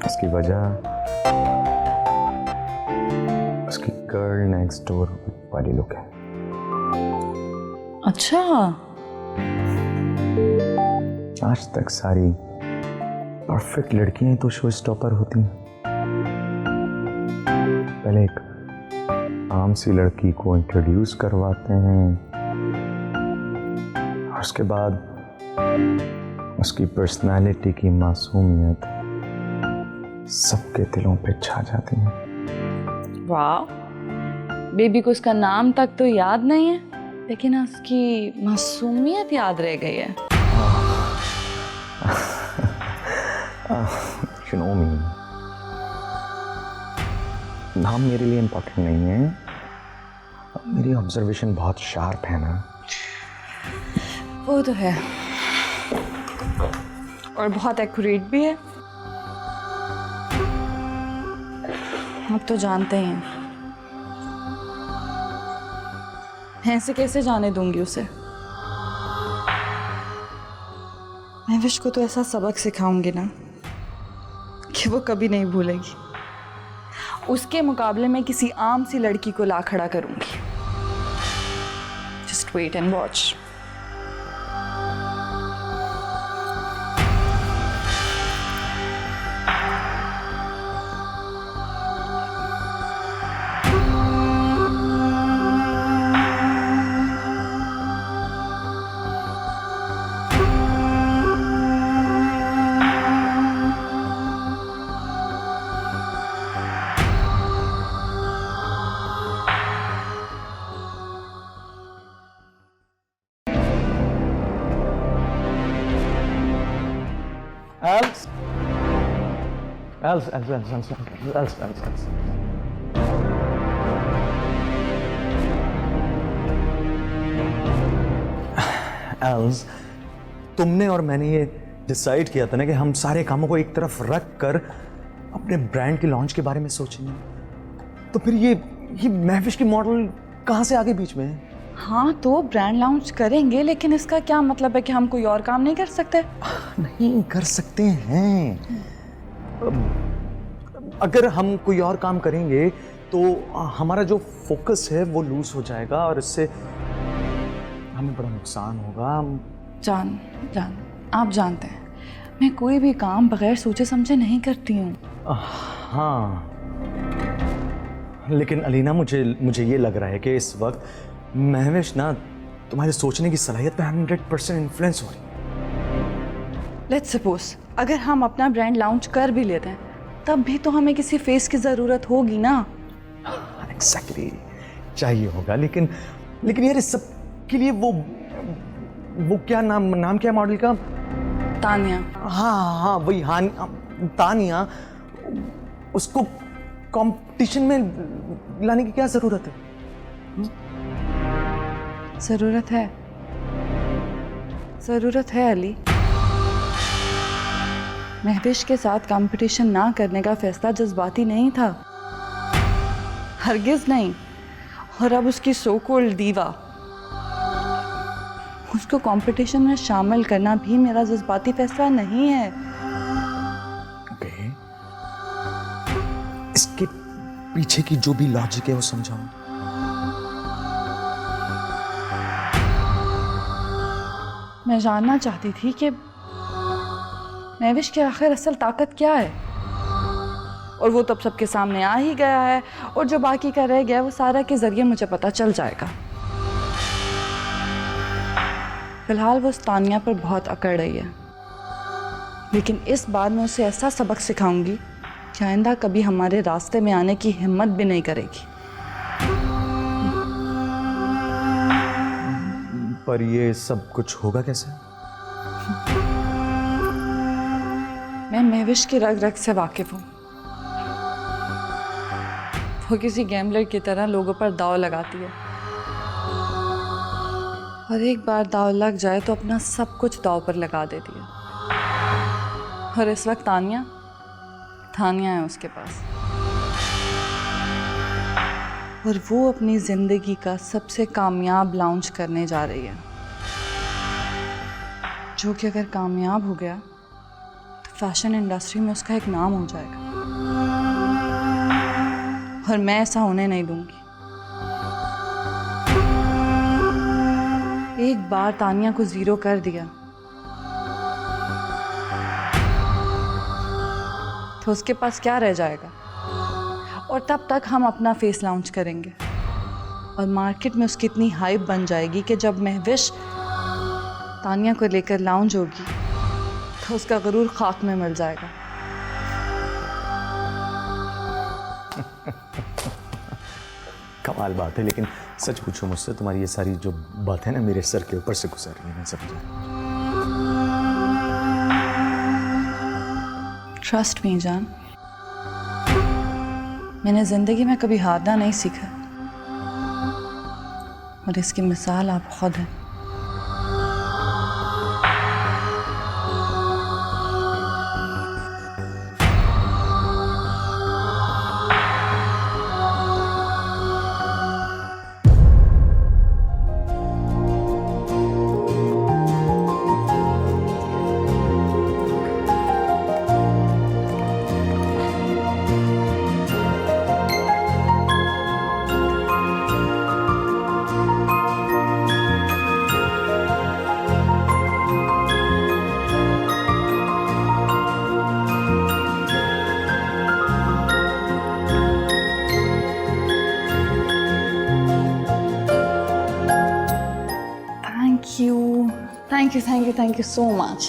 इसकी वजह उसकी गर्ल नेक्स्ट डोर वाली लुक है। अच्छा, आज तक सारी परफेक्ट लड़कियां तो शो स्टॉपर होती हैं। पहले एक आम सी लड़की को इंट्रोड्यूस करवाते हैं और उसके बाद उसकी पर्सनालिटी की मासूमियत सबके दिलों पे छा जाती है। वाह, बेबी को उसका नाम तक तो याद नहीं है, लेकिन उसकी मासूमियत याद रह गई है। You know me. नाम मेरे लिए इम्पोर्टेंट नहीं है, मेरी ऑब्जर्वेशन बहुत शार्प है ना। वो तो है, और बहुत एक्यूरेट भी है। आप तो जानते ही हैं, मैं ऐसे कैसे जाने दूंगी उसे। मैं विश को तो ऐसा सबक सिखाऊंगी ना कि वो कभी नहीं भूलेगी। उसके मुकाबले में किसी आम सी लड़की को ला खड़ा करूंगी। Just wait and watch. Else, तुमने और मैंने ये डिसाइड किया था ना कि हम सारे कामों को एक तरफ रख कर अपने ब्रांड के लॉन्च के बारे में सोचेंगे। तो फिर ये महविश की मॉडल कहाँ से आगे बीच में है? हाँ, तो ब्रांड लॉन्च करेंगे, लेकिन इसका क्या मतलब है कि हम कोई और काम नहीं कर सकते? नहीं कर सकते हैं। अगर हम कोई और काम करेंगे तो हमारा जो फोकस है वो लूज हो जाएगा और इससे हमें बड़ा नुकसान होगा। जान आप जानते हैं, मैं कोई भी काम बगैर सोचे समझे नहीं करती हूँ। हाँ, लेकिन अलीना मुझे ये लग रहा है कि इस वक्त महविश ना तुम्हारे सोचने की सलाहियत पे 100% इन्फ्लुएंस हो रही है। लेट्स सपोज अगर हम अपना ब्रांड लॉन्च कर भी लेते हैं, तब भी तो हमें किसी फेस की ज़रूरत होगी ना। एग्जैक्टली, चाहिए होगा, लेकिन यार इस सब के लिए वो क्या नाम क्या मॉडल का? तानिया। हाँ वही, हाँ तानिया। उसको कंपटीशन में लाने की क्या जरूरत है? ज़रूरत है अली। महविश के साथ कंपटीशन ना करने का फैसला जज्बाती नहीं था, हरगिज नहीं। और अब उसकी सो कॉल्ड दीवा, उसको कंपटीशन में शामिल करना भी मेरा जज्बाती फैसला नहीं है। ओके, इसके पीछे की जो भी लॉजिक है वो समझाओ। मैं जानना चाहती थी कि महविश की आखिर असल ताकत क्या है, और वो तब सबके सामने आ ही गया है, और जो बाकी का रह गया वो सारा के जरिए मुझे पता चल जाएगा। फिलहाल वो तानिया पर बहुत अकड़ रही है, लेकिन इस बार मैं उसे ऐसा सबक सिखाऊंगी कि आइंदा कभी हमारे रास्ते में आने की हिम्मत भी नहीं करेगी। पर ये सब कुछ होगा कैसे? मैं महविश की रग रग से वाकिफ हूँ। वो किसी गैम्बलर की तरह लोगों पर दाव लगाती है, और एक बार दाव लग जाए तो अपना सब कुछ दाव पर लगा देती है। और इस वक्त तानिया है उसके पास, और वो अपनी जिंदगी का सबसे कामयाब लॉन्च करने जा रही है, जो कि अगर कामयाब हो गया तो फैशन इंडस्ट्री में उसका एक नाम हो जाएगा और मैं ऐसा होने नहीं दूंगी। एक बार तानिया को जीरो कर दिया तो उसके पास क्या रह जाएगा। और तब तक हम अपना फेस लॉन्च करेंगे और मार्केट में उसकी इतनी हाइप बन जाएगी कि जब महविश तानिया को लेकर लॉन्च होगी तो उसका गरूर खाक में मिल जाएगा। कमाल बात है, लेकिन सच पूछो मुझसे, तुम्हारी ये सारी जो बात है ना मेरे सर के ऊपर से गुजर रही है, मैं समझा। ट्रस्ट मी जान, मैंने ज़िंदगी में कभी हारना नहीं सीखा और इसकी मिसाल आप खुद हैं। Thank you so much.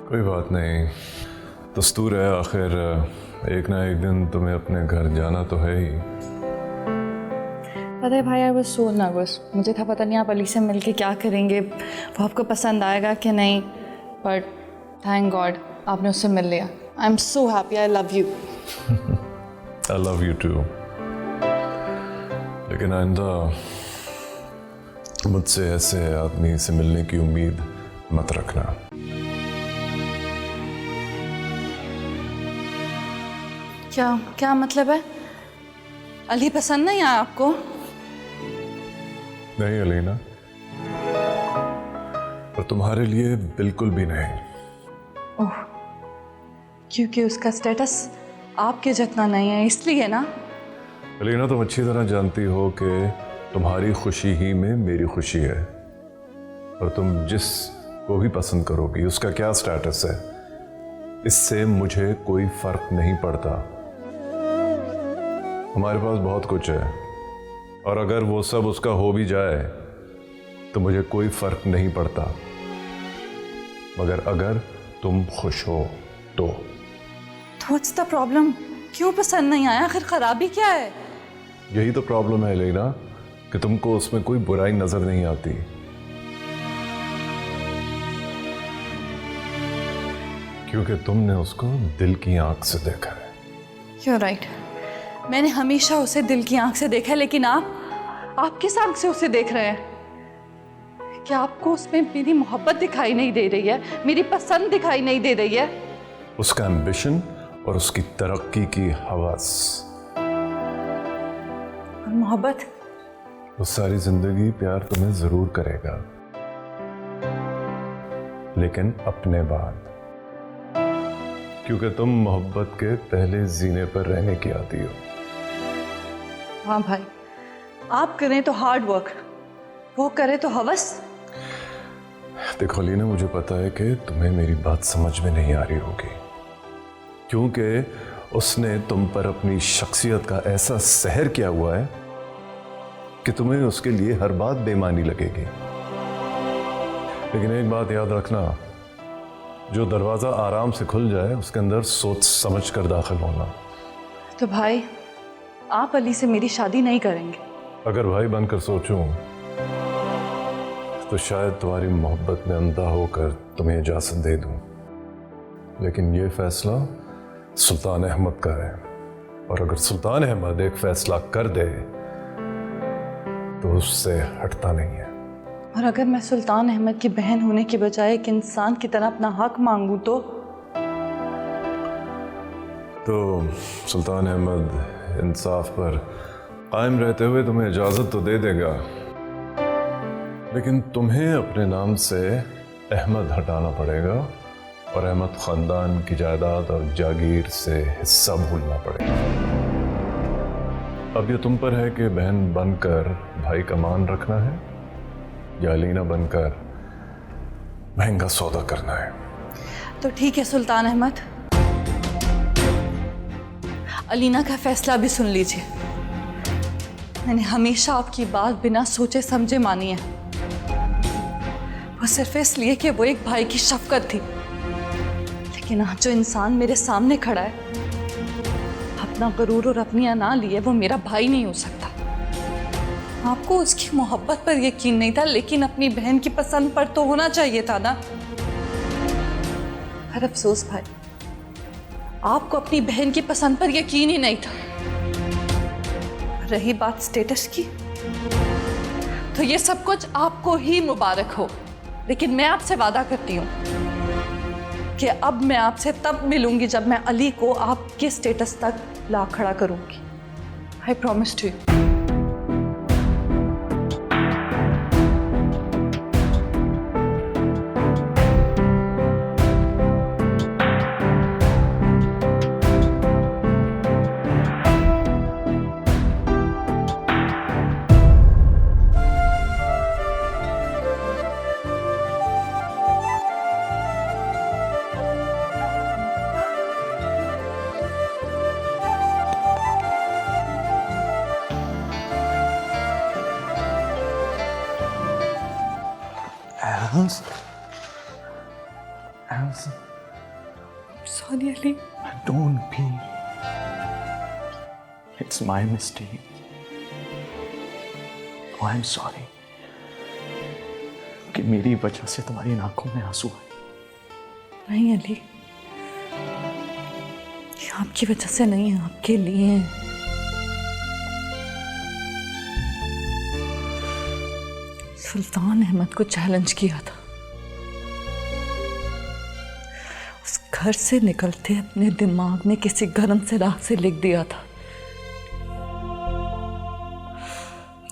कोई बात नहीं, दस्तूर है, आखिर एक ना एक दिन तुम्हें अपने घर जाना तो है ही। पता है भाई, आई वाज सो नर्वस। मुझे था पता नहीं आप अली से मिलके क्या करेंगे, वो आपको पसंद आएगा कि नहीं, बट थैंक गॉड आपने उससे मिल लिया। I am so happy, I love you. I love you too. लेकिन आइंदा मुझसे ऐसे आदमी से मिलने की उम्मीद मत रखना। क्या क्या मतलब है? अली पसंद नहीं आया आपको? नहीं अलीना, और तुम्हारे लिए बिल्कुल भी नहीं। ओह, क्योंकि उसका स्टेटस आपके जितना नहीं है इसलिए ना? अलीना, तुम अच्छी तरह जानती हो कि तुम्हारी खुशी ही में मेरी खुशी है, और तुम जिस को भी पसंद करोगी उसका क्या स्टेटस है, इससे मुझे कोई फर्क नहीं पड़ता। हमारे पास बहुत कुछ है, और अगर वो सब उसका हो भी जाए तो मुझे कोई फर्क नहीं पड़ता, मगर अगर तुम खुश हो तो। What's the problem? क्यों पसंद नहीं आया? आखिर खराबी क्या है? यही तो प्रॉब्लम है लेना, कि तुमको उसमें कोई बुराई नजर नहीं आती। क्योंकि तुमने उसको दिल की आंख से देखा है। You're right. मैंने हमेशा उसे दिल की आंख से देखा है, लेकिन आप किस आंख से उसे देख रहे हैं? क्या आपको उसमें मेरी मोहब्बत दिखाई नहीं दे रही है, मेरी पसंद दिखाई नहीं दे रही है? उसका एम्बिशन और उसकी तरक्की की हवस और मोहब्बत? वो सारी जिंदगी प्यार तुम्हें जरूर करेगा, लेकिन अपने बाद, क्योंकि तुम मोहब्बत के पहले जीने पर रहने की आदी हो। हाँ भाई, आप करें तो हार्ड वर्क, वो करे तो हवस। देखो लीना, मुझे पता है कि तुम्हें मेरी बात समझ में नहीं आ रही होगी, क्योंकि उसने तुम पर अपनी शख्सियत का ऐसा सहर किया हुआ है कि तुम्हें उसके लिए हर बात बेमानी लगेगी। लेकिन एक बात याद रखना, जो दरवाज़ा आराम से खुल जाए उसके अंदर सोच समझ कर दाखिल होना। तो भाई, आप अली से मेरी शादी नहीं करेंगे? अगर भाई बनकर सोचूं तो शायद तुम्हारी मोहब्बत में अंधा होकर तुम्हें इजाज़त दे दूं, लेकिन ये फैसला सुल्तान अहमद का है, और अगर सुल्तान अहमद एक फैसला कर दे तो उससे हटता नहीं है। और अगर मैं सुल्तान अहमद की बहन होने के बजाय एक इंसान की तरह अपना हक मांगूं तो सुल्तान अहमद इंसाफ पर कायम रहते हुए तुम्हें इजाज़त तो दे देगा, लेकिन तुम्हें अपने नाम से अहमद हटाना पड़ेगा, और अहमद खानदान की जायदाद और जागीर से हिस्सा भूलना पड़ेगा। अब ये तुम पर है कि बहन बनकर भाई का मान रखना है या अलीना बनकर महंगा सौदा करना है। तो ठीक है सुल्तान अहमद, अलीना का फैसला भी सुन लीजिए। मैंने हमेशा आपकी बात बिना सोचे समझे मानी है, वो सिर्फ इसलिए कि वो एक भाई की शफकत थी। लेकिन आज जो इंसान मेरे सामने खड़ा है, अपना गरूर और अपनी अना लिए वो मेरा भाई नहीं हो सकता। आपको उसकी मोहब्बत पर यकीन नहीं था, लेकिन अपनी बहन की पसंद पर तो होना चाहिए था ना। पर अफसोस भाई, आपको अपनी बहन की पसंद पर यकीन ही नहीं था। रही बात स्टेटस की, तो ये सब कुछ आपको ही मुबारक हो, लेकिन मैं आपसे वादा करती हूँ कि अब मैं आपसे तब मिलूंगी जब मैं अली को आपके स्टेटस तक ला खड़ा करूंगी। I promise to you. Sorry, Ali. Don't be. It's my mistake. Oh, I'm sorry. कि मेरी वजह से तुम्हारी आंखों में आंसू आए। नहीं अली, ये आपकी वजह से नहीं है, आपके लिए है। सुल्तान अहमद को चैलेंज किया था, उस घर से निकलते अपने दिमाग में किसी गरम से राह से लिख दिया था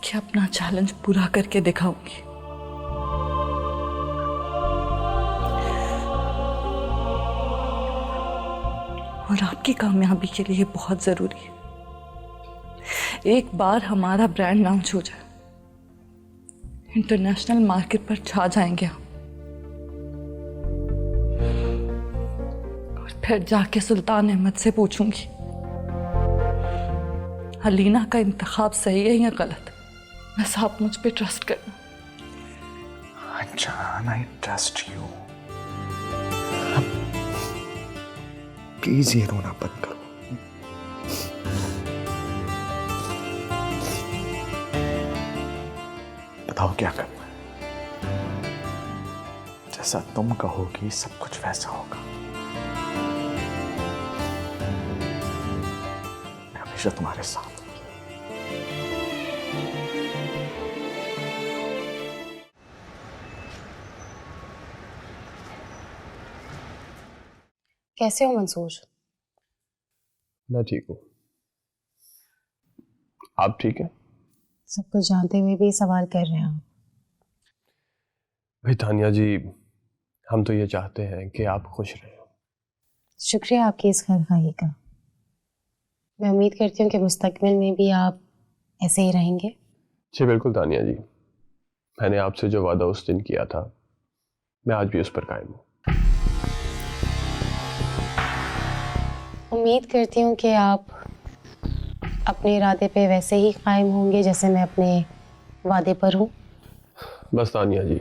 कि अपना चैलेंज पूरा करके दिखाऊंगी। और आपकी कामयाबी के लिए बहुत जरूरी है एक बार हमारा ब्रांड लॉन्च हो जाए, इंटरनेशनल मार्केट पर छा जाएंगे हम, और फिर जाके सुल्तान अहमद से पूछूंगी अलीना का इंतखाब सही है या गलत। बस आप मुझ पे ट्रस्ट करना। जान, I trust you. प्लीज ये रोना बंद करो। बताओ क्या करना है। जैसा तुम कहोगी सब कुछ वैसा होगा। मैं हमेशा तुम्हारे साथ हूं। कैसे हो मंसूर? मैं ठीक हूँ, आप ठीक हैं? सब कुछ जानते हुए भी सवाल कर रहे हैं आप। भाई तानिया जी, हम तो ये चाहते हैं कि आप खुश रहें। शुक्रिया आपकी इस खैरखाही का। मैं उम्मीद करती हूँ कि मुस्तकबिल में भी आप ऐसे ही रहेंगे। जी बिल्कुल तानिया जी, मैंने आपसे जो वादा उस दिन किया था, मैं आज भी उस पर कायम हूँ। उम्मीद करती हूँ कि आप अपने इरादे पे वैसे ही कायम होंगे जैसे मैं अपने वादे पर हूँ। बस तानिया जी,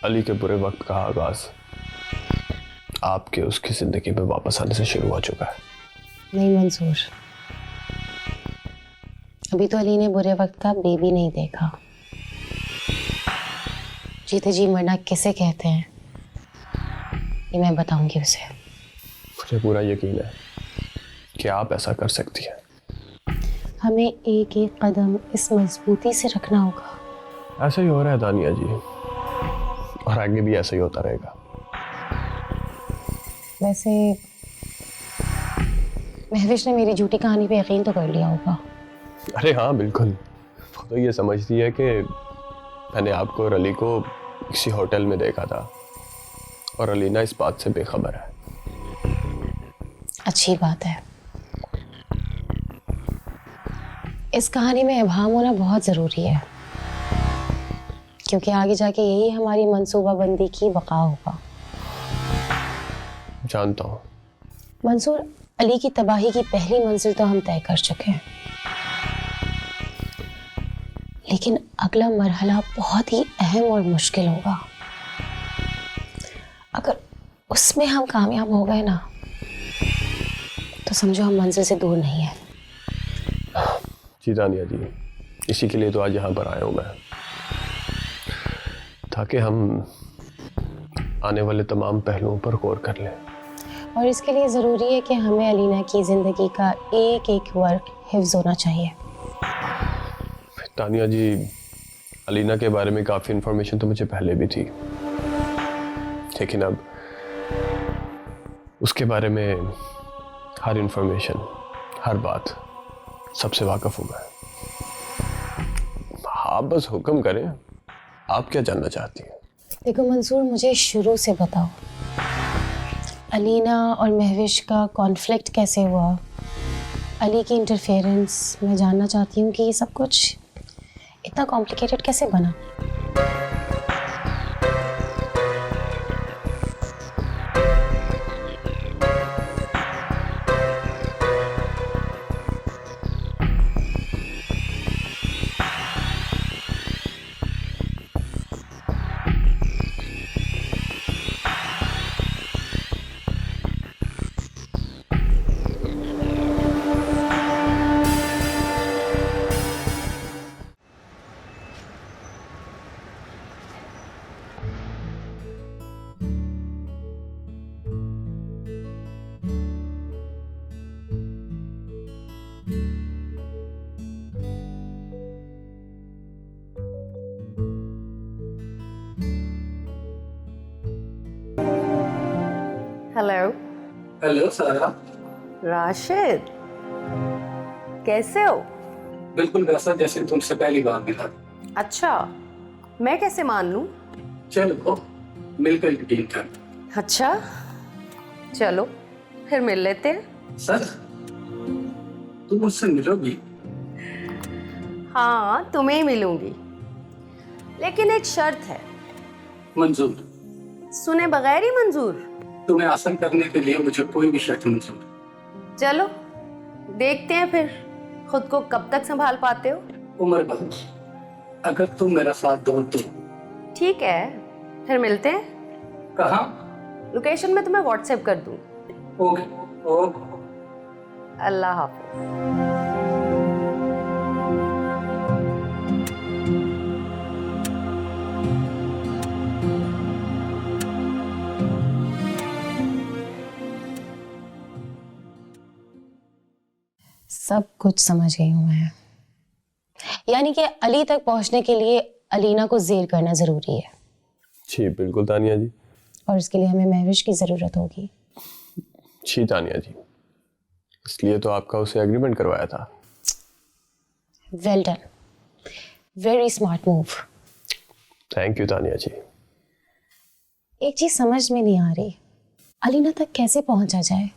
अली के बुरे वक्त का आगाज आपके उसकी जिंदगी में वापस आने से शुरू हो चुका है। नहीं मंसूर, अभी तो अली ने बुरे वक्त का बेबी नहीं देखा। जीते जी मरना किसे कहते हैं ये मैं बताऊंगी उसे। मुझे पूरा यकीन है कि आप ऐसा कर सकती हैं। हमें एक एक कदम इस मजबूती से रखना होगा। ऐसा ही हो रहा है तानिया जी, और आगे भी ऐसा ही होता रहेगा। वैसे महविश ने मेरी झूठी कहानी पे यकीन तो कर लिया होगा। अरे हाँ बिल्कुल, वो तो ये समझती है कि मैंने आपको और अली को किसी होटल में देखा था और अलीना इस बात से बेखबर है। अच्छी बात है। इस कहानी में इबाहम होना बहुत ज़रूरी है, क्योंकि आगे जाके यही हमारी मंसूबाबंदी की बका होगा। जानता हूँ। मंसूर, अली की तबाही की पहली मंजिल तो हम तय कर चुके हैं, लेकिन अगला मरहला बहुत ही अहम और मुश्किल होगा। अगर उसमें हम कामयाब हो गए ना, तो समझो हम मंजिल से दूर नहीं है। जी तानिया जी, इसी के लिए तो आज यहाँ पर आया हूँ मैं, ताकि हम आने वाले तमाम पहलुओं पर गौर कर लें। और इसके लिए ज़रूरी है कि हमें अलीना की ज़िंदगी का एक एक वर्क हिफ्ज़ होना चाहिए। तानिया जी, अलीना के बारे में काफ़ी इन्फॉर्मेशन तो मुझे पहले भी थी, लेकिन अब उसके बारे में हर इन्फॉर्मेशन, हर बात सबसे वाकिफ हूँ मैं। आप बस हुक्म करें, आप क्या जानना चाहती हैं? देखो मंसूर, मुझे शुरू से बताओ, अलीना और महविश का कॉन्फ्लिक्ट कैसे हुआ? अली की इंटरफेरेंस, मैं जानना चाहती हूँ कि ये सब कुछ इतना कॉम्प्लिकेटेड कैसे बना। हेलो। हेलो सारा। राशिद, कैसे हो? बिल्कुल वैसा जैसे तुमसे पहली बार मिला। अच्छा, मैं कैसे मान लूं? चलो मिलकर यकीन कर। अच्छा, चलो फिर मिल लेते हैं। सर, तुम मुझसे मिलोगी? हाँ, तुम्हें ही मिलूंगी, लेकिन एक शर्त है। मंजूर। सुने बगैर ही मंजूर? तुम्हें आसन करने के लिए मुझे कोई भी शर्त मंजूर। चलो देखते हैं फिर खुद को कब तक संभाल पाते हो। उम्र भर, अगर तुम मेरा साथ दो तो। ठीक है, फिर मिलते हैं। कहाँ? लोकेशन मैं तुम्हें व्हाट्सएप कर दूँ। Okay okay. अल्लाह हाफिज। सब कुछ समझ गई हूँ मैं। यानी कि अली तक पहुंचने के लिए अलीना को जेल करना जरूरी है। जी बिल्कुल तानिया जी। और इसके लिए हमें महविश की जरूरत होगी। जी तानिया जी, इसलिए तो आपका उसे एग्रीमेंट करवाया था। Well done, very smart move. Thank you Tania ji. एक चीज समझ में नहीं आ रही, अलीना तक कैसे पहुंचा जाए?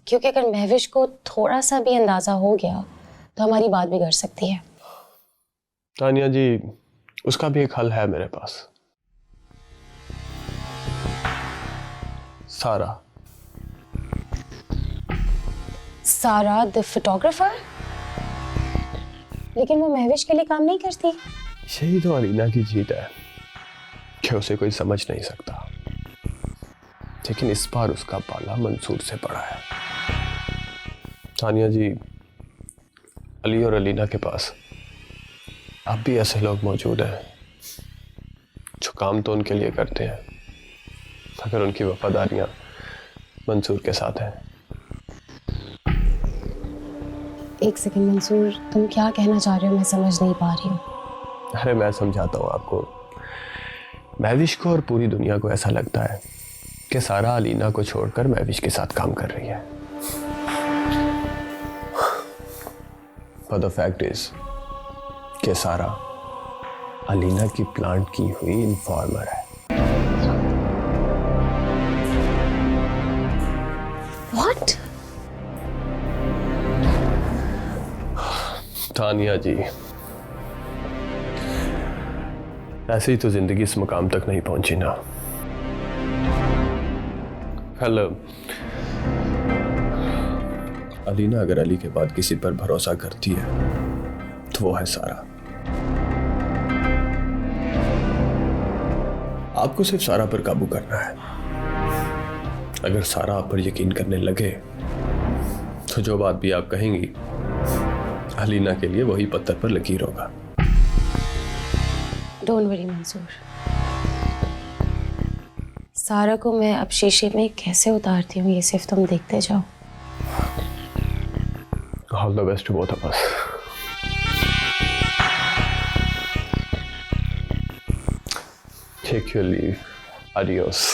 क्योंकि अगर महविश को थोड़ा सा भी अंदाजा हो गया तो हमारी बात बिगड़ सकती है। तानिया जी, उसका भी एक हल है मेरे पास। सारा। सारा द फोटोग्राफर? लेकिन वो महविश के लिए काम नहीं करती। यही तो अलीना की जीत है कि उसे कोई समझ नहीं सकता, लेकिन इस बार उसका पाला मंसूर से पड़ा है। तानिया जी, अली और अलीना के पास अब भी ऐसे लोग मौजूद हैं जो काम तो उनके लिए करते हैं, मगर उनकी वफादारियां मंसूर के साथ हैं। एक सेकंड मंसूर, तुम क्या कहना चाह रहे हो? मैं समझ नहीं पा रही हूँ। अरे मैं समझाता हूँ आपको। महविश को और पूरी दुनिया को ऐसा लगता है कि सारा अलीना को छोड़कर महविश के साथ काम कर रही है। But the fact is कि सारा अलीना की प्लांट की हुई इन्फॉर्मर है। तानिया जी, ऐसे ही तो जिंदगी इस मुकाम तक नहीं पहुंची ना। कल अलीना अगर अली के बाद किसी पर भरोसा करती है तो वो है सारा। आपको सिर्फ सारा पर काबू करना है। अगर सारा आप पर यकीन करने लगे तो जो बात भी आप कहेंगी अलीना के लिए वही पत्थर पर लकीर होगा। डोंट वरी मंसूर, सारा को मैं अब शीशे में कैसे उतारती हूँ ये सिर्फ तुम देखते जाओ। All the best to both of us. Take your leave, adios।